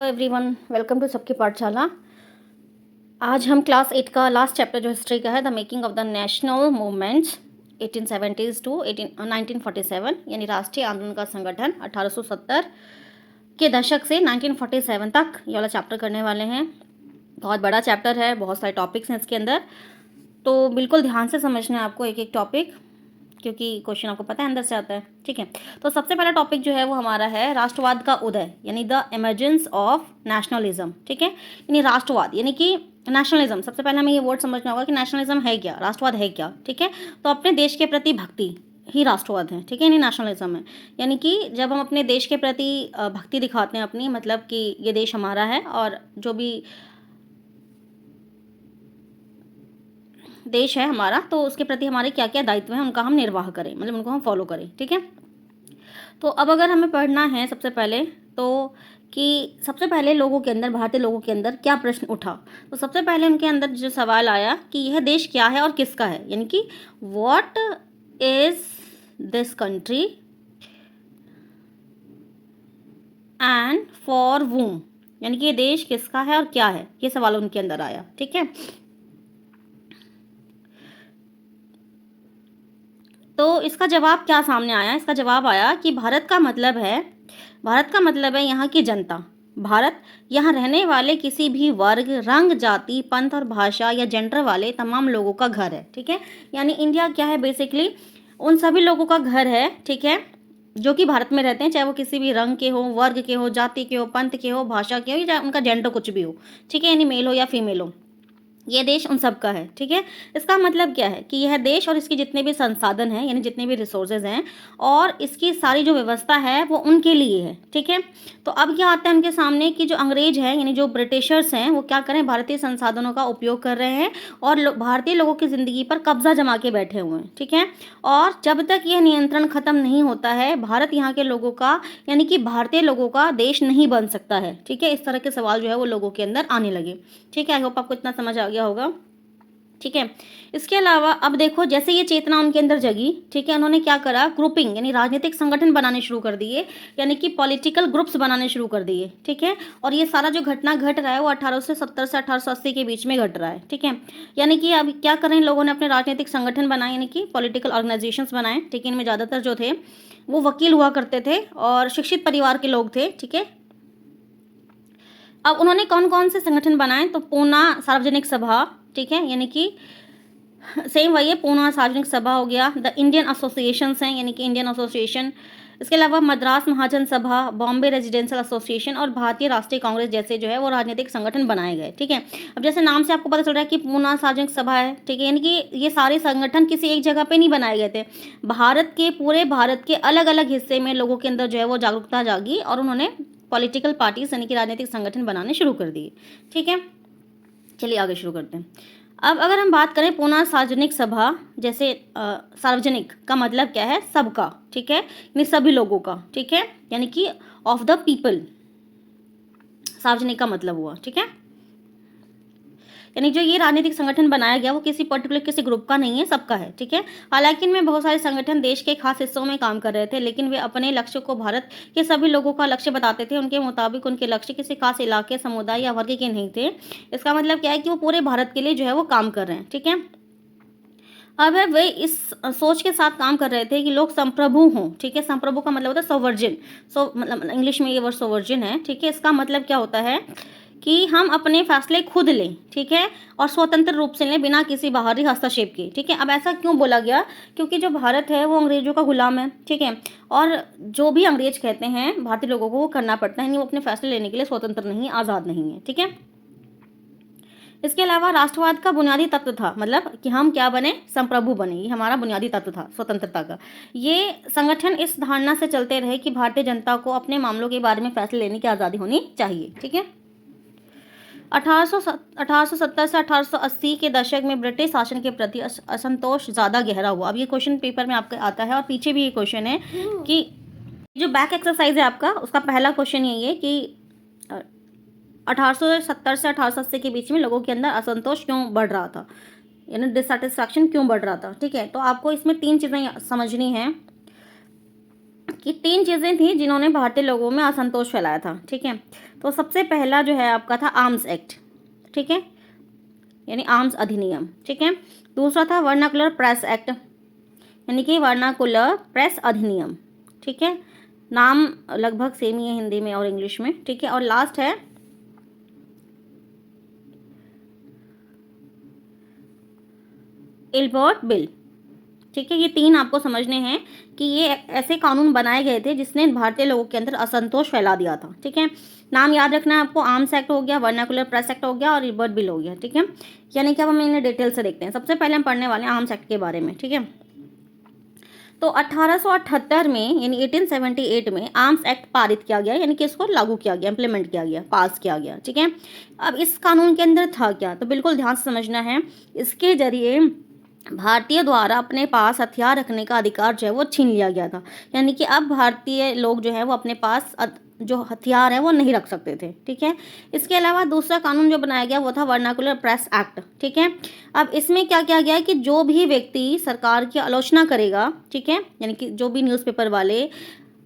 Hello everyone, welcome to सबकी पाठशाला। आज हम क्लास 8 का लास्ट चैप्टर जो हिस्ट्री का है, the making of the national movements 1870s to 1947, यानी राष्ट्रीय आंदोलन का संगठन 1870 के दशक से 1947 तक ये वाला चैप्टर करने वाले हैं। बहुत बड़ा चैप्टर है, बहुत सारे टॉपिक्स हैं इसके अंदर, तो बिल्कुल ध्यान से समझना है आपको एक एक टॉपिक, क्योंकि क्वेश्चन आपको पता है अंदर से आता है। ठीक है, तो सबसे पहला टॉपिक जो है वो हमारा है राष्ट्रवाद का उदय, यानी द इमर्जेंस ऑफ नेशनलिज्म। ठीक है, यानी राष्ट्रवाद यानी कि नेशनलिज्म। सबसे पहले हमें ये वर्ड समझना होगा कि नेशनलिज्म है क्या, राष्ट्रवाद है क्या। ठीक है, तो अपने देश के प्रति भक्ति ही राष्ट्रवाद है। ठीक है, यानी नेशनलिज्म है, यानी कि जब हम अपने देश के प्रति भक्ति दिखाते हैं अपनी, मतलब कि ये देश हमारा है और जो भी देश है हमारा, तो उसके प्रति हमारे क्या क्या दायित्व हैं उनका हम निर्वाह करें, मतलब उनको हम फॉलो करें। ठीक है, तो अब अगर हमें पढ़ना है सबसे पहले तो कि सबसे पहले लोगों के अंदर, भारतीय लोगों के अंदर क्या प्रश्न उठा, तो सबसे पहले उनके अंदर जो सवाल आया कि यह देश क्या है और किसका है, यानी कि what is this country and for whom, यानी कि ये देश किसका है और क्या है, ये सवाल उनके अंदर आया। ठीक है, तो इसका जवाब क्या सामने आया, इसका जवाब आया कि भारत का मतलब है यहाँ की जनता। भारत यहाँ रहने वाले किसी भी वर्ग, रंग, जाति, पंथ और भाषा या जेंडर वाले तमाम लोगों का घर है। ठीक है, यानी इंडिया क्या है, बेसिकली उन सभी लोगों का घर है। ठीक है, जो कि भारत में रहते हैं, चाहे वो किसी भी रंग के हो, वर्ग के हो, जाति के हो, पंथ के हो, भाषा के हो, या उनका जेंडर कुछ भी हो। ठीक है, यानी मेल हो या फीमेल हो, ये देश उन सब का है। ठीक है, इसका मतलब क्या है कि यह देश और इसके जितने भी संसाधन हैं, यानी जितने भी रिसोर्सेज हैं और इसकी सारी जो व्यवस्था है वो उनके लिए है। ठीक है, तो अब क्या आता है उनके सामने कि जो अंग्रेज हैं, यानी जो ब्रिटिशर्स हैं, वो क्या करें, भारतीय संसाधनों का उपयोग कर रहे हैं और भारतीय लोगों की ज़िंदगी पर कब्जा जमा के बैठे हुए हैं। ठीक है, और जब तक यह नियंत्रण खत्म नहीं होता है, भारत यहाँ के लोगों का, यानी कि भारतीय लोगों का देश नहीं बन सकता है। ठीक है, इस तरह के सवाल जो है वो लोगों के अंदर आने लगे। ठीक है, आई होप आपको इतना समझ आ गया होगा। ठीक है, इसके अलावा अब देखो, जैसे ये चेतना उनके अंदर जगी, ठीक है, उन्होंने क्या करा, ग्रुपिंग यानी राजनीतिक संगठन बनाने शुरू कर दिए, यानी कि पॉलिटिकल ग्रुप्स बनाने शुरू कर दिए। ठीक है, और ये सारा जो घटना घट रहा है वो 1870 से 1880 के बीच में घट रहा है। ठीक है, यानी कि अब क्या करें, लोगों ने अपने राजनीतिक संगठन बनाए, यानी कि पॉलिटिकल ऑर्गेनाइजेशंस बनाए। ठीक है, इनमें ज़्यादातर जो थे वो वकील हुआ करते थे और शिक्षित परिवार के लोग थे। ठीक है, अब उन्होंने कौन कौन से संगठन बनाए, तो पूना सार्वजनिक सभा, ठीक है, यानी कि सेम वही है, पूना सार्वजनिक सभा हो गया, द इंडियन एसोसिएशंस हैं, यानी कि इंडियन एसोसिएशन, इसके अलावा मद्रास महाजन सभा, बॉम्बे रेजिडेंशियल एसोसिएशन और भारतीय राष्ट्रीय कांग्रेस जैसे जो है वो राजनीतिक संगठन बनाए गए। ठीक है, अब जैसे नाम से आपको पता चल रहा है कि पूना सार्वजनिक सभा है। ठीक है, यानी कि ये सारे संगठन किसी एक जगह पे नहीं बनाए गए थे, पूरे भारत के अलग अलग हिस्से में लोगों के अंदर जो है वो जागरूकता जागी और उन्होंने पॉलिटिकल पार्टीज यानी कि राजनीतिक संगठन बनाने शुरू कर दिए। ठीक है, चलिए आगे शुरू करते हैं। अब अगर हम बात करें पूना सार्वजनिक सभा, जैसे सार्वजनिक का मतलब क्या है, सबका। ठीक है, यानी सभी लोगों का। ठीक है, यानी कि ऑफ द पीपल, सार्वजनिक का मतलब हुआ। ठीक है, यानी जो ये राजनीतिक संगठन बनाया गया वो किसी पर्टिकुलर किसी ग्रुप का नहीं है, सबका है। ठीक है, हालांकि इनमें बहुत सारे संगठन देश के खास हिस्सों में काम कर रहे थे, लेकिन वे अपने लक्ष्य को भारत के सभी लोगों का लक्ष्य बताते थे। उनके मुताबिक उनके लक्ष्य किसी खास इलाके, समुदाय या वर्ग के नहीं थे। इसका मतलब क्या है कि वो पूरे भारत के लिए जो है वो काम कर रहे हैं। ठीक है, अब है वे इस सोच के साथ काम कर रहे थे कि लोग संप्रभु हों। ठीक है, संप्रभु का मतलब होता है सोवर्जिन, मतलब इंग्लिश में ये वर्ड सोवर्जिन है। ठीक है, इसका मतलब क्या होता है कि हम अपने फैसले खुद लें। ठीक है, और स्वतंत्र रूप से लें, बिना किसी बाहरी हस्तक्षेप के। ठीक है, अब ऐसा क्यों बोला गया, क्योंकि जो भारत है वो अंग्रेजों का गुलाम है। ठीक है, और जो भी अंग्रेज कहते हैं भारतीय लोगों को वो करना पड़ता है, नहीं वो अपने फैसले लेने के लिए स्वतंत्र नहीं, आज़ाद नहीं है। ठीक है, इसके अलावा राष्ट्रवाद का बुनियादी तत्व था, मतलब कि हम क्या बने, संप्रभु बने, ये हमारा बुनियादी तत्व था स्वतंत्रता का। ये संगठन इस धारणा से चलते रहे कि भारतीय जनता को अपने मामलों के बारे में फैसले लेने की आज़ादी होनी चाहिए। ठीक है, 1870 से 1880 के दशक में ब्रिटिश शासन के प्रति असंतोष ज़्यादा गहरा हुआ। अब ये क्वेश्चन पेपर में आपका आता है और पीछे भी ये क्वेश्चन है कि जो बैक एक्सरसाइज है आपका, उसका पहला क्वेश्चन यही है कि 1870 से 1880 के बीच में लोगों के अंदर असंतोष क्यों बढ़ रहा था, यानी डिससेटिस्फैक्शन क्यों बढ़ रहा था। ठीक है, तो आपको इसमें तीन चीज़ें समझनी हैं कि 3 चीज़ें थी जिन्होंने भारतीय लोगों में असंतोष फैलाया था, ठीक है। तो सबसे पहला जो है आपका था आर्म्स एक्ट, ठीक है, यानी आर्म्स अधिनियम, ठीक है। दूसरा था वर्नाकुलर प्रेस एक्ट, यानी कि वर्नाकुलर प्रेस अधिनियम, ठीक है। नाम लगभग सेम ही है हिंदी में और इंग्लिश में, ठीक है। और लास्ट है इल्बर्ट बिल, ठीक है। ये 3 आपको समझने हैं कि ये ऐसे कानून बनाए गए थे जिसने भारतीय लोगों के अंदर असंतोष फैला दिया था, ठीक है। नाम याद रखना है आपको, आर्म्स एक्ट हो गया, वर्नाकुलर प्रेस एक्ट हो गया और इल्बर्ट बिल हो गया, ठीक है। यानी कि अब हम इन्हें डिटेल से देखते हैं। सबसे पहले हम पढ़ने वाले हैं आर्म्स एक्ट के बारे में, ठीक है। तो 1878 में यानी 1878 में आर्म्स एक्ट पारित किया गया, यानी कि इसको लागू किया गया, इम्प्लीमेंट किया गया, पास किया गया, ठीक है। अब इस कानून के अंदर था क्या, तो बिल्कुल ध्यान से समझना है। इसके जरिए भारतीय द्वारा अपने पास हथियार रखने का अधिकार जो है वो छीन लिया गया था, यानी कि अब भारतीय लोग जो है वो अपने पास जो हथियार है वो नहीं रख सकते थे, ठीक है। इसके अलावा दूसरा कानून जो बनाया गया वो था वर्नाकुलर प्रेस एक्ट, ठीक है। अब इसमें क्या किया गया है कि जो भी व्यक्ति सरकार की आलोचना करेगा, ठीक है, यानी कि जो भी न्यूज़पेपर वाले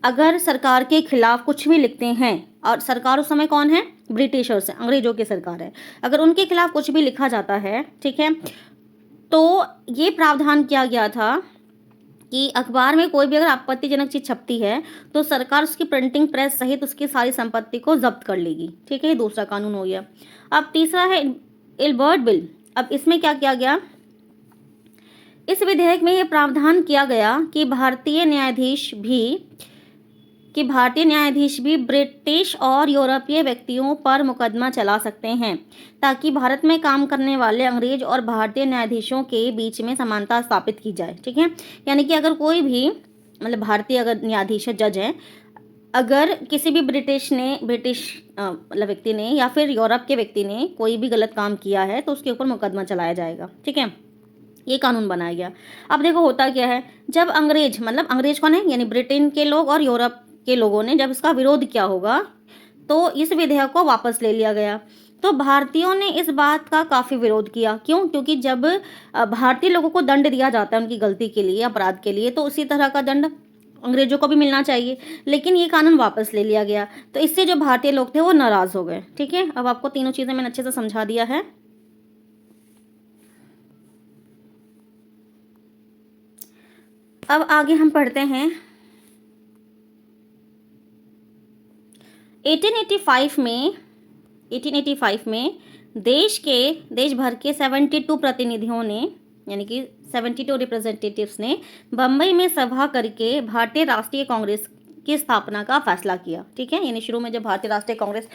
अगर सरकार के खिलाफ कुछ भी लिखते हैं, और सरकार उस समय कौन है, ब्रिटिशर्स है, अंग्रेजों की सरकार है, अगर उनके खिलाफ कुछ भी लिखा जाता है, ठीक है, तो ये प्रावधान किया गया था कि अखबार में कोई भी अगर आपत्तिजनक चीज़ छपती है तो सरकार उसकी प्रिंटिंग प्रेस सहित उसकी सारी संपत्ति को जब्त कर लेगी, ठीक है। ये दूसरा कानून हो गया। अब तीसरा है इल्बर्ट बिल। अब इसमें क्या किया गया, इस विधेयक में ये प्रावधान किया गया कि भारतीय न्यायाधीश भी ब्रिटिश और यूरोपीय व्यक्तियों पर मुकदमा चला सकते हैं, ताकि भारत में काम करने वाले अंग्रेज और भारतीय न्यायाधीशों के बीच में समानता स्थापित की जाए, ठीक है। यानी कि अगर कोई भी मतलब भारतीय अगर न्यायाधीश जज है, अगर किसी भी ब्रिटिश मतलब व्यक्ति ने या फिर यूरोप के व्यक्ति ने कोई भी गलत काम किया है तो उसके ऊपर मुकदमा चलाया जाएगा, ठीक है। ये कानून बनाया गया। अब देखो होता क्या है, जब अंग्रेज मतलब अंग्रेज कौन है, यानी ब्रिटेन के लोग और यूरोप के लोगों ने जब इसका विरोध किया होगा तो इस विधेयक को वापस ले लिया गया। तो भारतीयों ने इस बात का काफ़ी विरोध किया, क्यों, क्योंकि जब भारतीय लोगों को दंड दिया जाता है उनकी गलती के लिए, अपराध के लिए, तो उसी तरह का दंड अंग्रेजों को भी मिलना चाहिए, लेकिन ये कानून वापस ले लिया गया। तो इससे जो भारतीय लोग थे वो नाराज़ हो गए, ठीक है। अब आपको तीनों चीज़ें मैंने अच्छे से समझा दिया है। अब आगे हम पढ़ते हैं 1885 में देश भर के 72 प्रतिनिधियों ने, यानी कि 72 रिप्रेजेंटेटिव्स ने बम्बई में सभा करके भारतीय राष्ट्रीय कांग्रेस की स्थापना का फैसला किया, ठीक है। यानी शुरू में जब भारतीय राष्ट्रीय कांग्रेस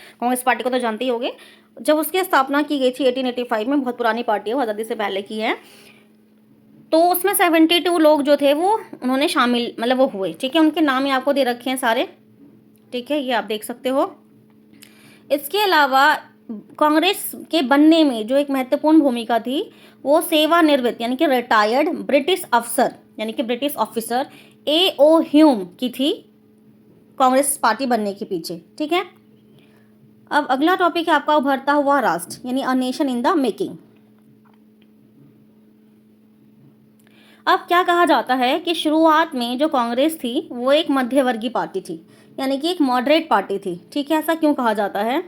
पार्टी को तो जानते ही होंगे, जब उसकी स्थापना की गई थी 1885 में, बहुत पुरानी पार्टी है, वो आज़ादी से पहले की है, तो उसमें 72 लोग जो थे वो उन्होंने शामिल मतलब वो हुए, ठीक है। उनके नाम ही आपको दे रखे हैं सारे, ठीक है, ये आप देख सकते हो। इसके अलावा कांग्रेस के बनने में जो एक महत्वपूर्ण भूमिका थी वो सेवानिवृत्त यानी कि रिटायर्ड ब्रिटिश अफसर यानी कि ब्रिटिश ऑफिसर A.O. ह्यूम की थी कांग्रेस पार्टी बनने के पीछे, ठीक है। अब अगला टॉपिक है आपका उभरता हुआ राष्ट्र यानी a nation in the making. अब क्या कहा जाता है कि शुरुआत में जो कांग्रेस थी वो एक मध्यवर्गीय पार्टी थी, यानी कि एक मॉडरेट पार्टी थी, ठीक है। ऐसा क्यों कहा जाता है,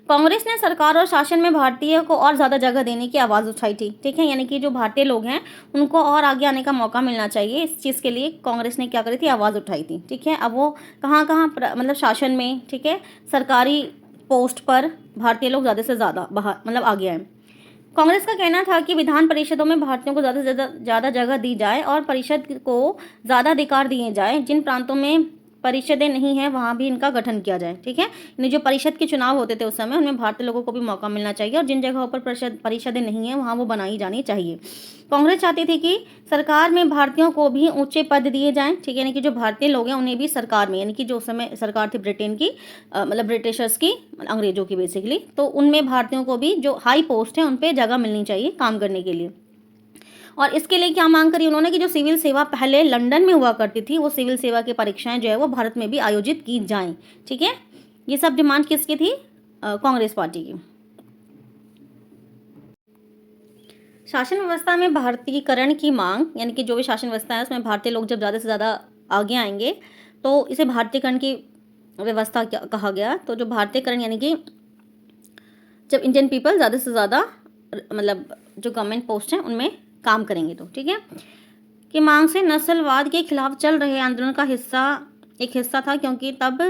कांग्रेस ने सरकार और शासन में भारतीय को और ज़्यादा जगह देने की आवाज़ उठाई थी, ठीक है। यानी कि जो भारतीय लोग हैं उनको और आगे आने का मौका मिलना चाहिए, इस चीज़ के लिए कांग्रेस ने क्या करी थी, आवाज़ उठाई थी, ठीक है। अब वो कहाँ कहाँ मतलब शासन में, ठीक है, सरकारी पोस्ट पर भारतीय लोग ज़्यादा से ज़्यादा बाहर मतलब आगे आए। कांग्रेस का कहना था कि विधान परिषदों में भारतीयों को ज़्यादा से ज़्यादा जगह दी जाए और परिषद को ज़्यादा अधिकार दिए जाए, जिन प्रांतों में परिषदें नहीं हैं वहाँ भी इनका गठन किया जाए, ठीक है। यानी जो परिषद के चुनाव होते थे उस समय उनमें भारतीय लोगों को भी मौका मिलना चाहिए और जिन जगहों पर परिषदें नहीं हैं वहाँ वो बनाई जानी चाहिए। कांग्रेस चाहती थी कि सरकार में भारतीयों को भी ऊंचे पद दिए जाएं, ठीक है। यानी कि जो भारतीय लोग हैं उन्हें भी सरकार में, यानी कि जो उस समय सरकार थी ब्रिटेन की मतलब ब्रिटिशर्स की, अंग्रेजों की बेसिकली, तो उनमें भारतीयों को भी जो हाई पोस्ट है उन पर जगह मिलनी चाहिए काम करने के लिए। और इसके लिए क्या मांग करी उन्होंने कि जो सिविल सेवा पहले लंदन में हुआ करती थी वो सिविल सेवा की परीक्षाएं जो है वो भारत में भी आयोजित की जाएं, ठीक है। ये सब डिमांड किसकी थी, कांग्रेस पार्टी की। शासन व्यवस्था में भारतीयकरण की मांग, यानी कि जो भी शासन व्यवस्था है उसमें भारतीय लोग जब ज़्यादा से ज़्यादा आगे आएंगे तो इसे भारतीयकरण की व्यवस्था क्या कहा गया। तो जो भारतीयकरण यानी कि जब इंडियन पीपल ज़्यादा से ज़्यादा मतलब जो गवर्नमेंट पोस्ट हैं उनमें काम करेंगे तो ठीक है। कि मांग से नस्लवाद के खिलाफ चल रहे आंदोलन का एक हिस्सा था, क्योंकि तब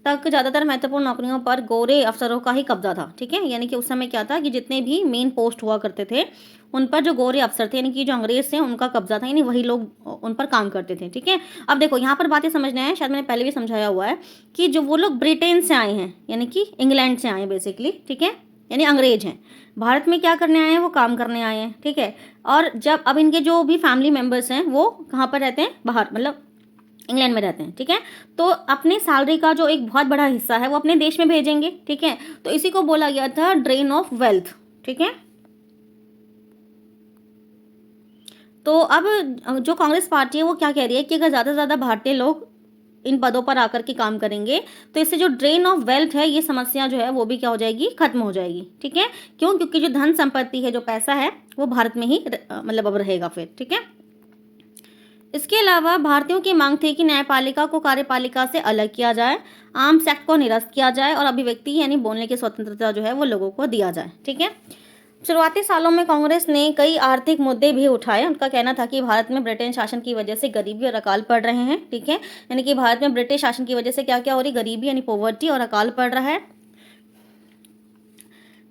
तक ज़्यादातर महत्वपूर्ण नौकरियों पर गोरे अफसरों का ही कब्जा था। ठीक है, यानी कि उस समय क्या था कि जितने भी मेन पोस्ट हुआ करते थे उन पर जो गोरे अफसर थे यानी कि जो अंग्रेज थे उनका कब्जा था, यानी वही लोग उन पर काम करते थे। ठीक है, अब देखो यहाँ पर बातें समझना है, शायद मैंने पहले भी समझाया हुआ है कि जो वो लोग ब्रिटेन से आए हैं यानी कि इंग्लैंड से आए हैं बेसिकली। ठीक है, यानी अंग्रेज हैं, भारत में क्या करने आए हैं, वो काम करने आए हैं। ठीक है, और जब अब इनके जो भी फैमिली मेम्बर्स हैं वो कहाँ पर रहते हैं, बाहर मतलब इंग्लैंड में रहते हैं। ठीक है, तो अपने सैलरी का जो एक बहुत बड़ा हिस्सा है वो अपने देश में भेजेंगे। ठीक है, तो इसी को बोला गया था ड्रेन ऑफ वेल्थ। ठीक है, तो अब जो कांग्रेस पार्टी है वो क्या कह रही है कि अगर ज़्यादा से ज़्यादा भारतीय लोग इन पदों पर आकर के काम करेंगे तो इससे जो ड्रेन ऑफ वेल्थ है ये समस्या जो है वो भी क्या हो जाएगी, खत्म हो जाएगी। ठीक है, क्यों, क्योंकि जो धन संपत्ति है, जो पैसा है वो भारत में ही मतलब अब रहेगा फिर। ठीक है, इसके अलावा भारतीयों की मांग थी कि न्यायपालिका को कार्यपालिका से अलग किया जाए, आर्म्स एक्ट को निरस्त किया जाए और अभिव्यक्ति यानी बोलने की स्वतंत्रता जो है वो लोगों को दिया जाए। ठीक है, शुरुआती सालों में कांग्रेस ने कई आर्थिक मुद्दे भी उठाए। उनका कहना था कि भारत में ब्रिटेन शासन की वजह से गरीबी और अकाल पड़ रहे हैं। ठीक है, यानी कि भारत में ब्रिटिश शासन की वजह से क्या क्या हो रही, गरीबी यानी पॉवर्टी और अकाल पड़ रहा है।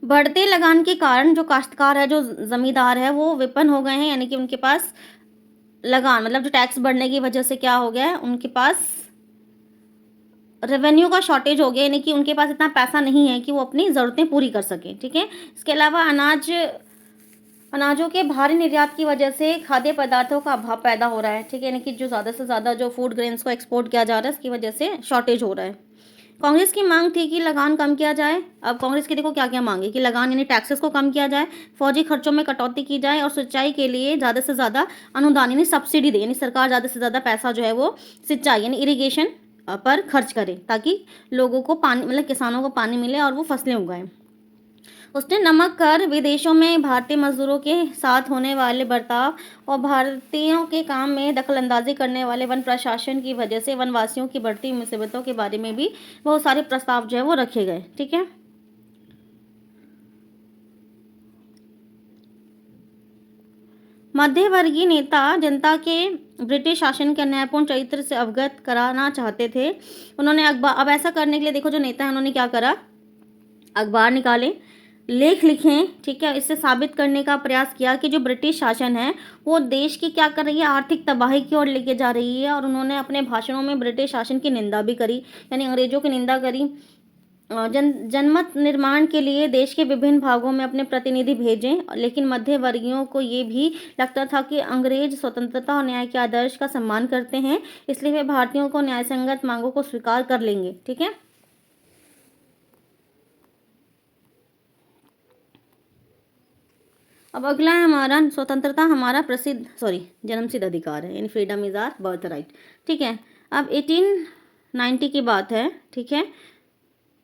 बढ़ते लगान के कारण जो काश्तकार है, जो जमींदार है, वो विपन्न हो गए हैं, यानी कि उनके पास लगान मतलब जो टैक्स बढ़ने की वजह से क्या हो गया है, उनके पास रेवेन्यू का शॉर्टेज हो गया, यानी कि उनके पास इतना पैसा नहीं है कि वो अपनी ज़रूरतें पूरी कर सकें। ठीक है, इसके अलावा अनाजों के भारी निर्यात की वजह से खाद्य पदार्थों का अभाव पैदा हो रहा है। ठीक है, यानी कि जो ज़्यादा से ज़्यादा जो फूड ग्रेन्स को एक्सपोर्ट किया जा रहा है इसकी वजह से शॉर्टेज हो रहा है। कांग्रेस की मांग थी कि लगान कम किया जाए। अब कांग्रेस की देखो क्या क्या मांगे कि लगान यानी टैक्सेस को कम किया जाए, फौजी खर्चों में कटौती की जाए और सिंचाई के लिए ज़्यादा से ज़्यादा अनुदान यानी सब्सिडी दे, यानी सरकार ज़्यादा से ज़्यादा पैसा जो है वो सिंचाई यानी इरिगेशन पर खर्च करे ताकि लोगों को पानी मतलब किसानों को पानी मिले और वो फसलें उगाएं। उसने नमक कर, विदेशों में भारतीय मजदूरों के साथ होने वाले बर्ताव और भारतीयों के काम में दखलंदाजी करने वाले वन प्रशासन की वजह से वनवासियों की बढ़ती मुसीबतों के बारे में भी बहुत सारे प्रस्ताव जो है वो रखे गए। ठीक है, मध्यवर्गीय नेता जनता के ब्रिटिश शासन के अन्यायपूर्ण चरित्र से अवगत कराना चाहते थे। उन्होंने अखबार, अब ऐसा करने के लिए देखो जो नेता है उन्होंने क्या करा, अखबार निकाले, लेख लिखें। ठीक है, इससे साबित करने का प्रयास किया कि जो ब्रिटिश शासन है वो देश की क्या कर रही है, आर्थिक तबाही की ओर लेके जा रही है। और उन्होंने अपने भाषणों में ब्रिटिश शासन की निंदा भी करी, यानी अंग्रेजों की निंदा करी। जनमत निर्माण के लिए देश के विभिन्न भागों में अपने प्रतिनिधि भेजें, लेकिन मध्य वर्गीयों को ये भी लगता था कि अंग्रेज स्वतंत्रता और न्याय के आदर्श का सम्मान करते हैं, इसलिए वे भारतीयों को न्यायसंगत मांगों को स्वीकार कर लेंगे। ठीक है, अब अगला है हमारा स्वतंत्रता हमारा जन्मसिद्ध अधिकार है, यानी freedom is our birthright. ठीक है, अब 1890 की बात है। ठीक है,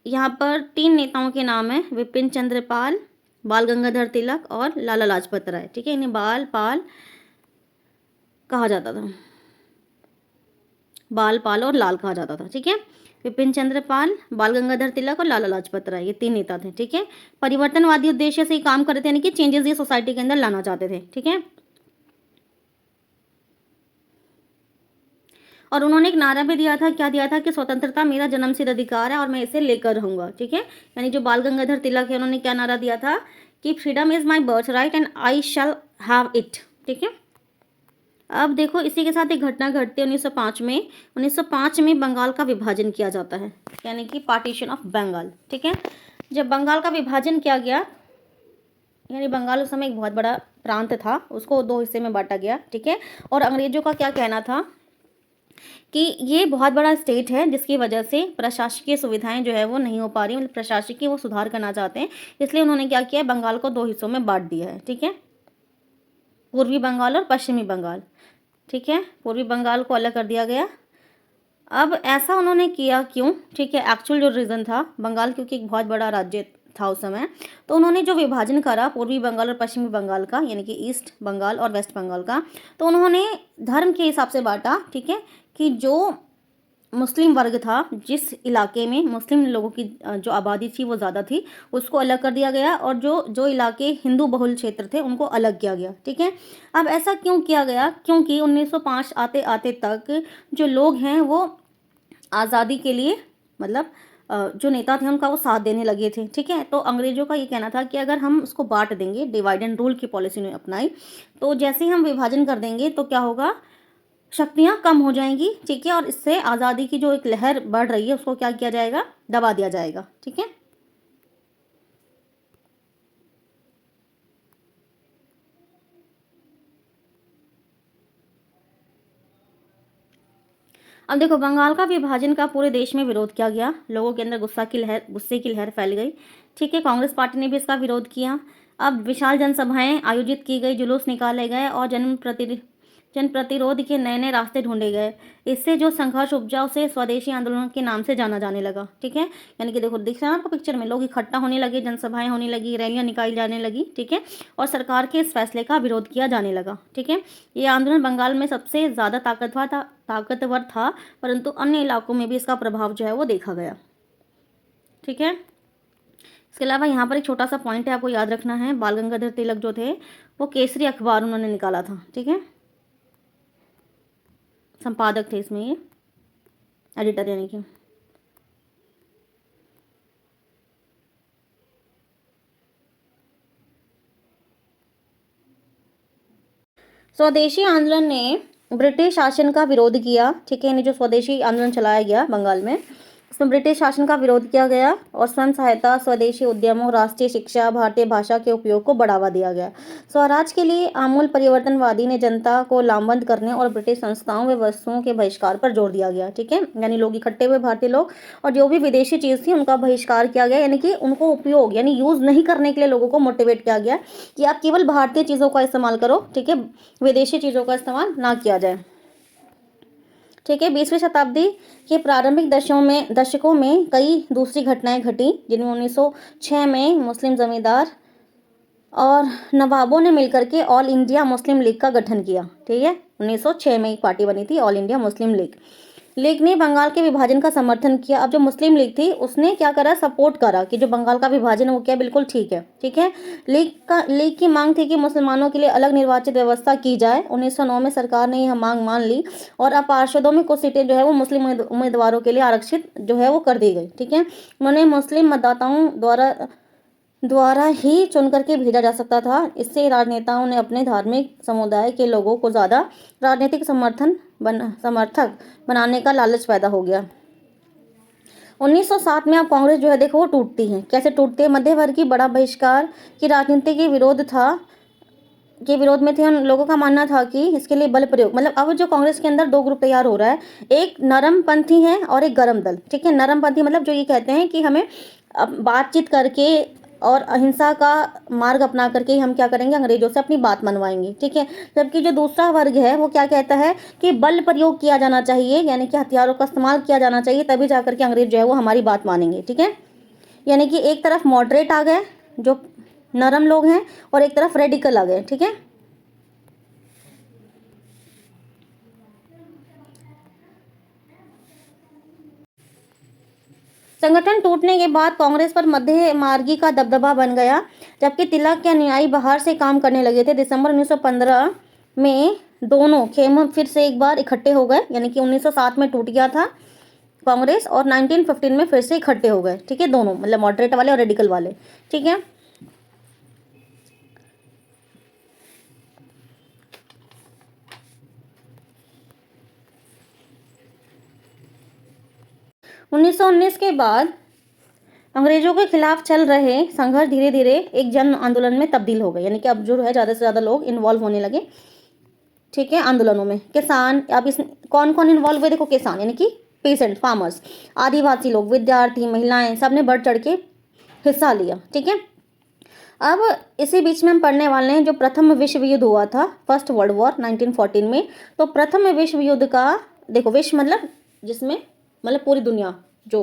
यहाँ पर 3 नेताओं के नाम है, विपिन चंद्र पाल, बाल गंगाधर तिलक और लाला लाजपत राय। ठीक है, इन्हें बाल पाल कहा जाता था, बाल पाल और लाल कहा जाता था। ठीक है, विपिन चंद्र पाल, बाल गंगाधर तिलक और लाला लाजपत राय, ये 3 नेता थे। ठीक है, परिवर्तनवादी उद्देश्य से ही काम करते थे, यानी कि चेंजेस ये सोसाइटी के अंदर लाना चाहते थे। ठीक है, और उन्होंने एक नारा भी दिया था, क्या दिया था कि स्वतंत्रता मेरा जन्मसिद्ध अधिकार है और मैं इसे लेकर रहूंगा। ठीक है, यानी जो बाल गंगाधर तिलक है उन्होंने क्या नारा दिया था कि freedom is my birth right and I shall have it. ठीक है, अब देखो इसी के साथ एक घटना घटती है 1905 में। 1905 में बंगाल का विभाजन किया जाता है, यानी कि पार्टीशन ऑफ बंगाल। ठीक है, जब बंगाल का विभाजन किया गया, यानी बंगाल उस समय एक बहुत बड़ा प्रांत था, उसको 2 हिस्से में बांटा गया। ठीक है, और अंग्रेजों का क्या कहना था कि ये बहुत बड़ा स्टेट है जिसकी वजह से प्रशासकीय सुविधाएं जो है वो नहीं हो पा रही, मतलब प्रशासकीय वो सुधार करना चाहते हैं, इसलिए उन्होंने क्या किया, बंगाल को 2 हिस्सों में बांट दिया है। ठीक है, पूर्वी बंगाल और पश्चिमी बंगाल। ठीक है, पूर्वी बंगाल को अलग कर दिया गया। अब ऐसा उन्होंने किया क्यों, ठीक है, एक्चुअल जो रीज़न था, बंगाल क्योंकि एक बहुत बड़ा राज्य था उस समय, तो उन्होंने जो विभाजन करा पूर्वी बंगाल और पश्चिमी बंगाल का, यानी कि ईस्ट बंगाल और वेस्ट बंगाल का, तो उन्होंने धर्म के हिसाब से बांटा, ठीक है, कि जो मुस्लिम वर्ग था, जिस इलाके में मुस्लिम लोगों की जो आबादी थी वो ज़्यादा थी, उसको अलग कर दिया गया, और जो जो इलाके हिंदू बहुल क्षेत्र थे उनको अलग किया गया, ठीक है। अब ऐसा क्यों किया गया? क्योंकि 1905 आते आते तक जो लोग हैं वो आज़ादी के लिए, मतलब जो नेता थे उनका वो साथ देने लगे थे, ठीक है। तो अंग्रेजों का ये कहना था कि अगर हम उसको बांट देंगे, डिवाइड एंड रूल की पॉलिसी ने अपनाई, तो जैसे ही हम विभाजन कर देंगे तो क्या होगा, शक्तियाँ कम हो जाएंगी, ठीक है, और इससे आज़ादी की जो एक लहर बढ़ रही है उसको क्या किया जाएगा, दबा दिया जाएगा, ठीक है। अब देखो, बंगाल का विभाजन का पूरे देश में विरोध किया गया, लोगों के अंदर गुस्से की लहर फैल गई, ठीक है। कांग्रेस पार्टी ने भी इसका विरोध किया। अब विशाल जनसभाएं आयोजित की गई, जुलूस निकाले गए और जन प्रतिरोध के नए नए रास्ते ढूंढे गए। इससे जो संघर्ष उपजा उसे स्वदेशी आंदोलन के नाम से जाना जाने लगा, ठीक है। यानी कि देखो, दिख रहा है आपको पिक्चर में, लोग इकट्ठा होने लगे, जनसभाएं होने लगी, रैलियां निकाली जाने लगी, ठीक है, और सरकार के इस फैसले का विरोध किया जाने लगा, ठीक है। ये आंदोलन बंगाल में सबसे ज़्यादा ताकतवर था, परंतु अन्य इलाकों में भी इसका प्रभाव जो है वो देखा गया, ठीक है। इसके अलावा यहाँ पर एक छोटा सा पॉइंट है, आपको याद रखना है, बाल गंगाधर तिलक जो थे वो केसरी अखबार उन्होंने निकाला था, ठीक है, संपादक थे इसमें, ये एडिटर यानी कि। स्वदेशी आंदोलन ने ब्रिटिश शासन का विरोध किया, ठीक है, यानी जो स्वदेशी आंदोलन चलाया गया बंगाल में, उसमें ब्रिटिश शासन का विरोध किया गया और स्वयं सहायता, स्वदेशी उद्यमों, राष्ट्रीय शिक्षा, भारतीय भाषा के उपयोग को बढ़ावा दिया गया। स्वराज के लिए आमूल परिवर्तनवादी ने जनता को लामबंद करने और ब्रिटिश संस्थाओं व वस्तुओं के बहिष्कार पर जोर दिया गया, ठीक है, यानी लोग इकट्ठे हुए भारतीय लोग, और जो भी विदेशी चीज़ थी उनका बहिष्कार किया गया, यानी कि उनको उपयोग यानी यूज़ नहीं करने के लिए लोगों को मोटिवेट किया गया कि आप केवल भारतीय चीज़ों का इस्तेमाल करो, ठीक है, विदेशी चीज़ों का इस्तेमाल ना किया जाए, ठीक है। 20वीं शताब्दी के प्रारंभिक दशकों में कई दूसरी घटनाएं घटी, जिनमें 1906 में मुस्लिम जमींदार और नवाबों ने मिलकर के ऑल इंडिया मुस्लिम लीग का गठन किया, ठीक है। 1906 में एक पार्टी बनी थी, all India Muslim league. League ने बंगाल के विभाजन का समर्थन किया। अब जो मुस्लिम लीग थी उसने क्या करा, सपोर्ट करा कि जो बंगाल का विभाजन है वो क्या बिल्कुल ठीक है, ठीक है। लीग की मांग थी कि मुसलमानों के लिए अलग निर्वाचित व्यवस्था की जाए। 1909 में सरकार ने यह मांग मान ली और अब पार्षदों में कुछ सीटें जो है वो मुस्लिम उम्मीदवारों के लिए आरक्षित जो है वो कर दी गई, ठीक है। उन्होंने मुस्लिम मतदाताओं द्वारा ही चुन करके भेजा जा सकता था। इससे राजनेताओं ने अपने धार्मिक समुदाय के लोगों को ज़्यादा राजनीतिक समर्थक बनाने का लालच पैदा हो गया। 1907 में अब कांग्रेस जो है देखो वो टूटती है। कैसे टूटती है? मध्य वर्ग की बड़ा बहिष्कार की राजनीति के विरोध में थे। उन लोगों का मानना था कि इसके लिए बल प्रयोग, मतलब अब जो कांग्रेस के अंदर दो ग्रुप तैयार हो रहा है, एक नरमपंथी है और एक गरम दल, ठीक है। नरमपंथी मतलब जो ये कहते हैं कि हमें बातचीत करके और अहिंसा का मार्ग अपना करके हम क्या करेंगे, अंग्रेजों से अपनी बात मनवाएंगे, ठीक है। जबकि जो दूसरा वर्ग है वो क्या कहता है कि बल प्रयोग किया जाना चाहिए, यानी कि हथियारों का इस्तेमाल किया जाना चाहिए, तभी जाकर के अंग्रेज जो है वो हमारी बात मानेंगे, ठीक है। यानी कि एक तरफ मॉडरेट आ गए जो नरम लोग हैं और एक तरफ रेडिकल आ गए, ठीक है। संगठन टूटने के बाद कांग्रेस पर मध्य मार्गी का दबदबा बन गया, जबकि तिलक के अनुयायी बाहर से काम करने लगे थे। दिसंबर 1915 में दोनों खेम फिर से एक बार इकट्ठे हो गए, यानी कि 1907 में टूट गया था कांग्रेस और 1915 में फिर से इकट्ठे हो गए, ठीक है, दोनों, मतलब मॉडरेट वाले और रेडिकल वाले, ठीक है। 1919 के बाद अंग्रेजों के खिलाफ चल रहे संघर्ष धीरे धीरे एक जन आंदोलन में तब्दील हो गए, यानी कि अब जो है ज़्यादा से ज़्यादा लोग इन्वॉल्व होने लगे, ठीक है, आंदोलनों में। किसान, अब इस कौन कौन इन्वॉल्व हुए देखो, किसान यानी कि पेसेंट, फार्मर्स, आदिवासी लोग, विद्यार्थी, महिलाएं, सब ने बढ़ चढ़ के हिस्सा लिया, ठीक है। अब इसी बीच में हम पढ़ने वाले हैं जो प्रथम विश्व युद्ध हुआ था, फर्स्ट वर्ल्ड वॉर 1914 में। तो प्रथम विश्व युद्ध का देखो, विश्व मतलब जिसमें मतलब पूरी दुनिया जो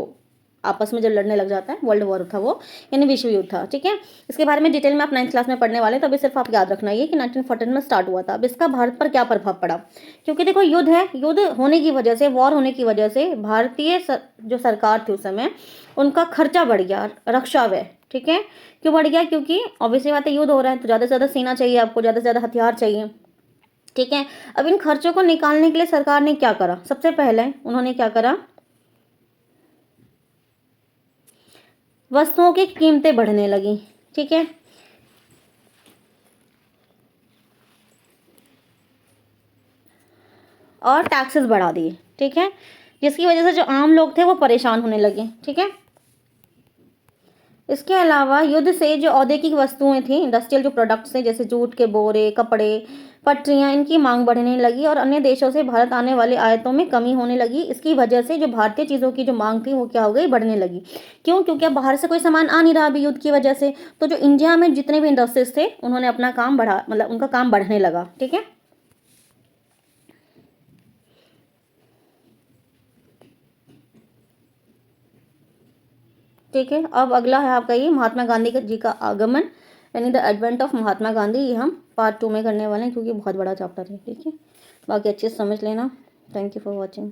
आपस में जो लड़ने लग जाता है, वर्ल्ड वॉर था वो, यानी विश्व युद्ध था, ठीक है। इसके बारे में डिटेल में आप 9th क्लास में पढ़ने वाले, तो अभी सिर्फ आप याद रखना ये कि 1914 में स्टार्ट हुआ था। अब इसका भारत पर क्या प्रभाव पड़ा, क्योंकि देखो युद्ध है, युद्ध होने की वजह से, वॉर होने की वजह से भारतीय जो सरकार थी उस समय, उनका खर्चा बढ़ गया, रक्षा व्यय, ठीक है। क्यों बढ़ गया, क्योंकि ऑब्वियसली बात है युद्ध हो रहा है तो ज़्यादा से ज़्यादा सेना चाहिए आपको, ज़्यादा से ज़्यादा हथियार चाहिए, ठीक है। अब इन खर्चों को निकालने के लिए सरकार ने क्या करा, सबसे पहले उन्होंने क्या करा, वस्तुओं की कीमतें बढ़ने लगी, ठीक है, और टैक्सेस बढ़ा दिए, ठीक है, जिसकी वजह से जो आम लोग थे वो परेशान होने लगे, ठीक है। इसके अलावा युद्ध से जो औद्योगिक वस्तुएं थी, इंडस्ट्रियल जो प्रोडक्ट्स थे, जैसे जूट के बोरे, कपड़े, पटरियां, इनकी मांग बढ़ने लगी और अन्य देशों से भारत आने वाले आयातों में कमी होने लगी। इसकी वजह से जो भारतीय चीज़ों की जो मांग थी वो क्या हो गई, बढ़ने लगी। क्यों, क्योंकि अब बाहर से कोई सामान आ नहीं रहा अभी युद्ध की वजह से, तो जो इंडिया में जितने भी इंडस्ट्रीज थे उन्होंने अपना काम बढ़ा, मतलब उनका काम बढ़ने लगा, ठीक है। ठीक है, अब अगला है आपका ये महात्मा गांधी जी का आगमन, यानी the advent of Mahatma Gandhi. ये हम पार्ट 2 में करने वाले हैं क्योंकि बहुत बड़ा चैप्टर है, ठीक है। बाकी अच्छे से समझ लेना। Thank you for watching.